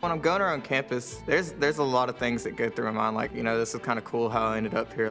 When I'm going around campus, there's a lot of things that go through my mind, like, this is kind of cool how I ended up here.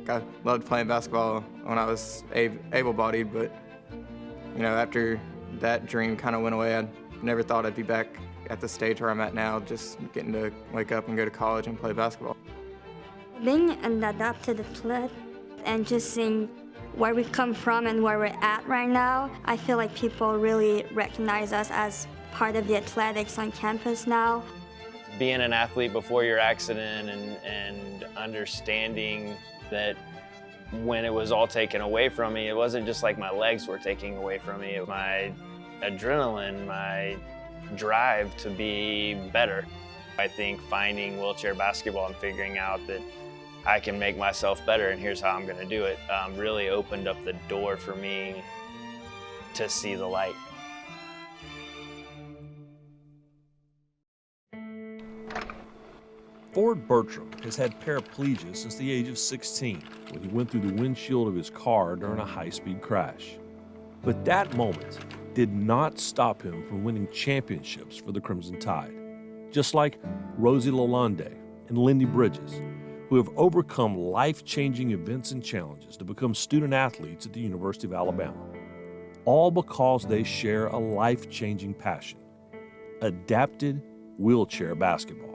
I loved playing basketball when I was able-bodied, but, after that dream kind of went away, I never thought I'd be back at the stage where I'm at now, just getting to wake up and go to college and play basketball. Being an adopted athlete and just seeing where we come from and where we're at right now, I feel like people really recognize us as part of the athletics on campus now. Being an athlete before your accident and understanding that when it was all taken away from me, it wasn't just like my legs were taking away from me. My adrenaline, my drive to be better. I think finding wheelchair basketball and figuring out that I can make myself better and here's how I'm going to do it really opened up the door for me to see the light. Ford Bertram has had paraplegia since the age of 16 when he went through the windshield of his car during a high-speed crash. But that moment did not stop him from winning championships for the Crimson Tide, just like Rosie Lalonde and Lindy Bridges, who have overcome life-changing events and challenges to become student athletes at the University of Alabama, all because they share a life-changing passion: adapted wheelchair basketball.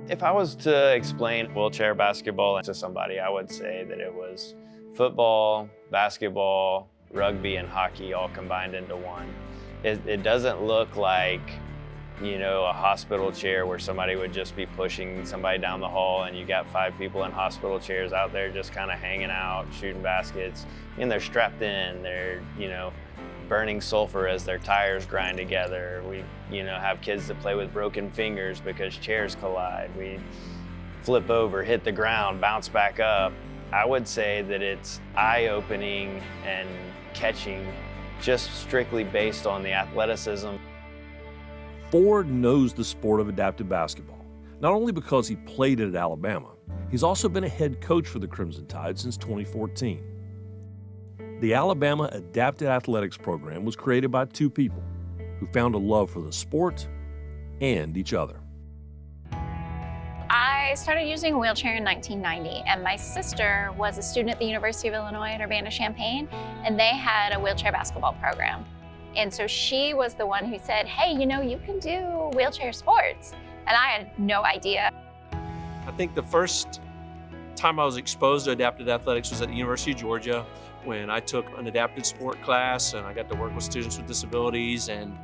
If I was to explain wheelchair basketball to somebody, I would say that it was football, basketball, rugby, and hockey all combined into one. It doesn't look like, a hospital chair where somebody would just be pushing somebody down the hall and you got 5 people in hospital chairs out there just kind of hanging out, shooting baskets, and they're strapped in, they're, burning sulfur as their tires grind together. We, have kids that play with broken fingers because chairs collide. We flip over, hit the ground, bounce back up. I would say that it's eye-opening and catching just strictly based on the athleticism. Ford knows the sport of adaptive basketball, not only because he played it at Alabama, he's also been a head coach for the Crimson Tide since 2014. The Alabama Adapted Athletics program was created by 2 people who found a love for the sport and each other. I started using a wheelchair in 1990, and my sister was a student at the University of Illinois at Urbana-Champaign, and they had a wheelchair basketball program. And so she was the one who said, hey, you can do wheelchair sports. And I had no idea. I think the first time I was exposed to adapted athletics was at the University of Georgia when I took an adapted sport class and I got to work with students with disabilities, and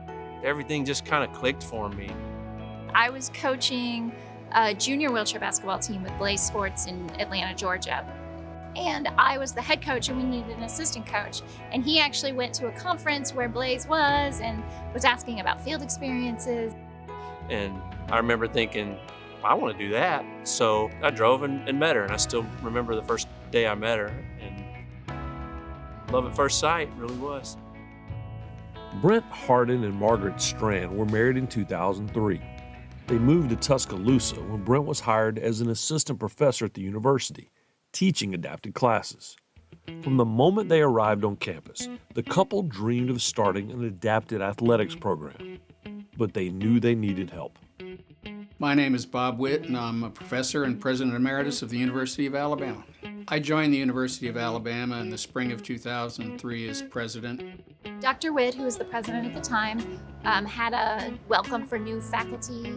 everything just kind of clicked for me. I was coaching a junior wheelchair basketball team with Blaze Sports in Atlanta, Georgia. And I was the head coach and we needed an assistant coach. And he actually went to a conference where Blaze was and was asking about field experiences. And I remember thinking, I want to do that. So I drove and met her, and I still remember the first day I met her. And love at first sight, it really was. Brent Hardin and Margaret Strand were married in 2003. They moved to Tuscaloosa when Brent was hired as an assistant professor at the university, teaching adapted classes. From the moment they arrived on campus, the couple dreamed of starting an adapted athletics program, but they knew they needed help. My name is Bob Witt, and I'm a professor and president emeritus of the University of Alabama. I joined the University of Alabama in the spring of 2003 as president. Dr. Witt, who was the president at the time, had a welcome for new faculty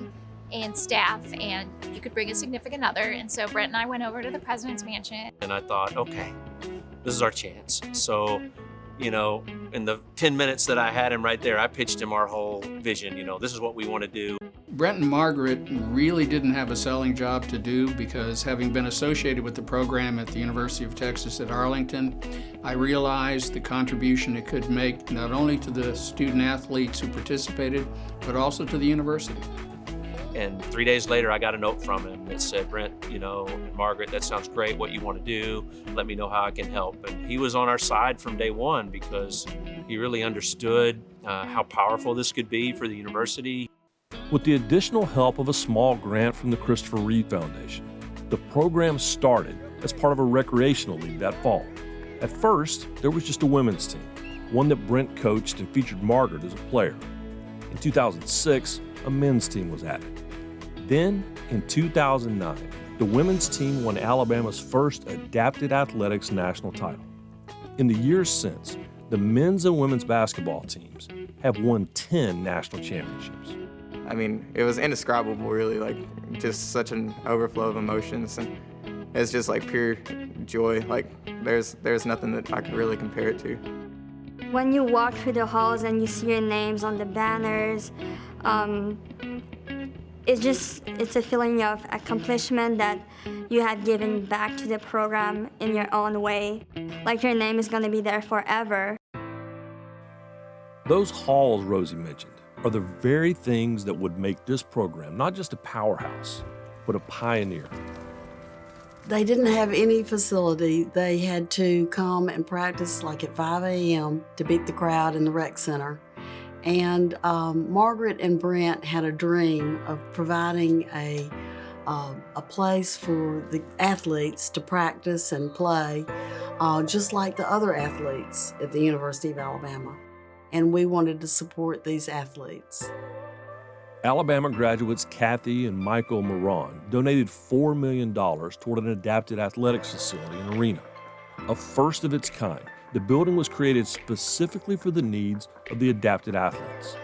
and staff, and you could bring a significant other. And so Brent and I went over to the president's mansion. And I thought, okay, this is our chance. So, in the 10 minutes that I had him right there, I pitched him our whole vision. This is what we want to do. Brent and Margaret really didn't have a selling job to do because, having been associated with the program at the University of Texas at Arlington, I realized the contribution it could make not only to the student athletes who participated, but also to the university. And 3 days later, I got a note from him that said, Brent, and Margaret, that sounds great, what you want to do. Let me know how I can help. And he was on our side from day one because he really understood how powerful this could be for the university. With the additional help of a small grant from the Christopher Reeve Foundation, the program started as part of a recreational league that fall. At first, there was just a women's team, one that Brent coached and featured Margaret as a player. In 2006, a men's team was added. Then, in 2009, the women's team won Alabama's first adapted athletics national title. In the years since, the men's and women's basketball teams have won 10 national championships. I mean, it was indescribable, really, like just such an overflow of emotions, and it's just like pure joy. Like there's nothing that I could really compare it to. When you walk through the halls and you see your names on the banners, it's a feeling of accomplishment that you have given back to the program in your own way. Like your name is gonna be there forever. Those halls Rosie mentioned are the very things that would make this program not just a powerhouse, but a pioneer. They didn't have any facility. They had to come and practice like at 5 a.m. to beat the crowd in the rec center. And Margaret and Brent had a dream of providing a place for the athletes to practice and play, just like the other athletes at the University of Alabama. And we wanted to support these athletes. Alabama graduates Kathy and Michael Moran donated $4 million toward an adapted athletics facility and arena. A first of its kind, the building was created specifically for the needs of the adapted athletes.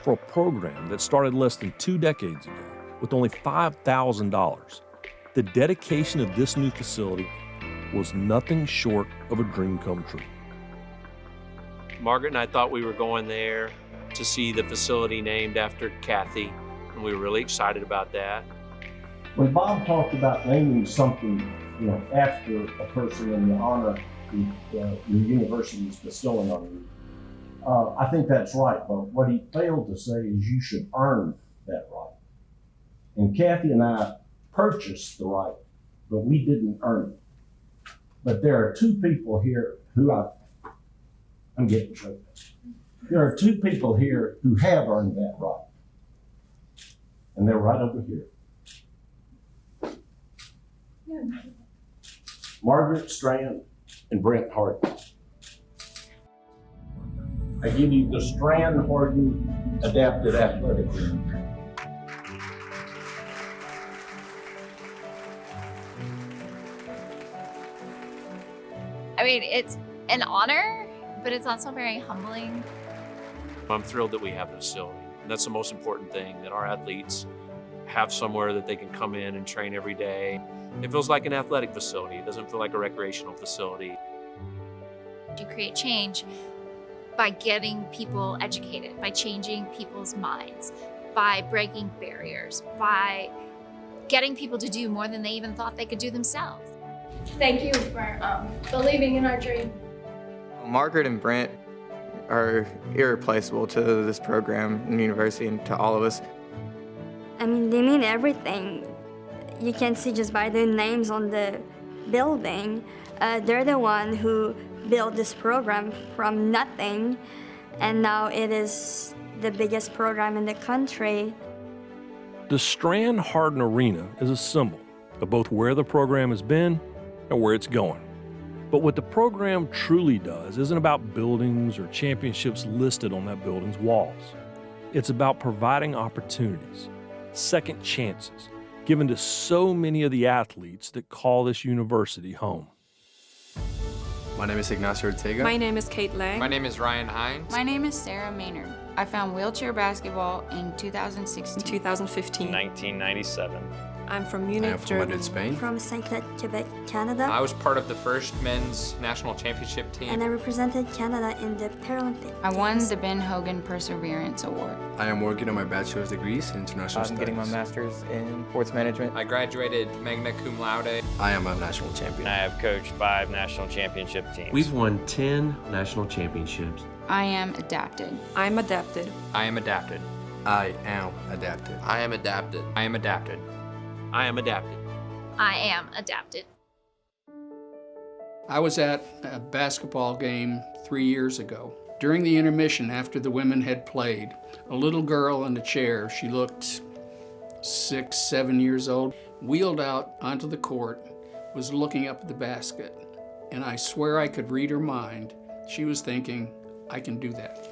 For a program that started less than 2 decades ago with only $5,000, the dedication of this new facility was nothing short of a dream come true. Margaret and I thought we were going there to see the facility named after Kathy, and we were really excited about that. When Bob talked about naming something, after a person in the honor your university is bestowing on you, I think that's right. But what he failed to say is you should earn that right. And Kathy and I purchased the right, but we didn't earn it. But there are 2 people here who I'm getting choked. There are 2 people here who have earned that right. And they're right over here. Yeah. Margaret Strand and Brent Hardin. I give you the Stran-Hardin Adapted Athletic Room. I mean, it's an honor, but it's also very humbling. I'm thrilled that we have a facility. And that's the most important thing, that our athletes have somewhere that they can come in and train every day. It feels like an athletic facility. It doesn't feel like a recreational facility. You create change by getting people educated, by changing people's minds, by breaking barriers, by getting people to do more than they even thought they could do themselves. Thank you for believing in our dream. Margaret and Brent are irreplaceable to this program and university and to all of us. I mean, they mean everything. You can see just by their names on the building. They're the one who built this program from nothing, and now it is the biggest program in the country. The Stran-Hardin Arena is a symbol of both where the program has been and where it's going. But what the program truly does isn't about buildings or championships listed on that building's walls. It's about providing opportunities, second chances, given to so many of the athletes that call this university home. My name is Ignacio Ortega. My name is Kate Lang. My name is Ryan Hines. My name is Sarah Maynard. I found wheelchair basketball in 2016. 2015. 1997. I'm from Munich, Germany. Spain. From St. Clair, Quebec, Canada. I was part of the first men's national championship team. And I represented Canada in the Paralympic I won Games. the Ben Hogan Perseverance Award. I am working on my bachelor's degrees in international studies. I'm getting my master's in sports management. I graduated magna cum laude. I am a national champion. I have coached 5 national championship teams. We've won 10 national championships. I am adapted. I'm adapted. I am adapted. I am adapted. I am adapted. I am adapted. I am adapted. I am adapted. I was at a basketball game 3 years ago. During the intermission, after the women had played, a little girl in a chair, she looked 6, 7 years old, wheeled out onto the court, was looking up at the basket, and I swear I could read her mind. She was thinking, I can do that.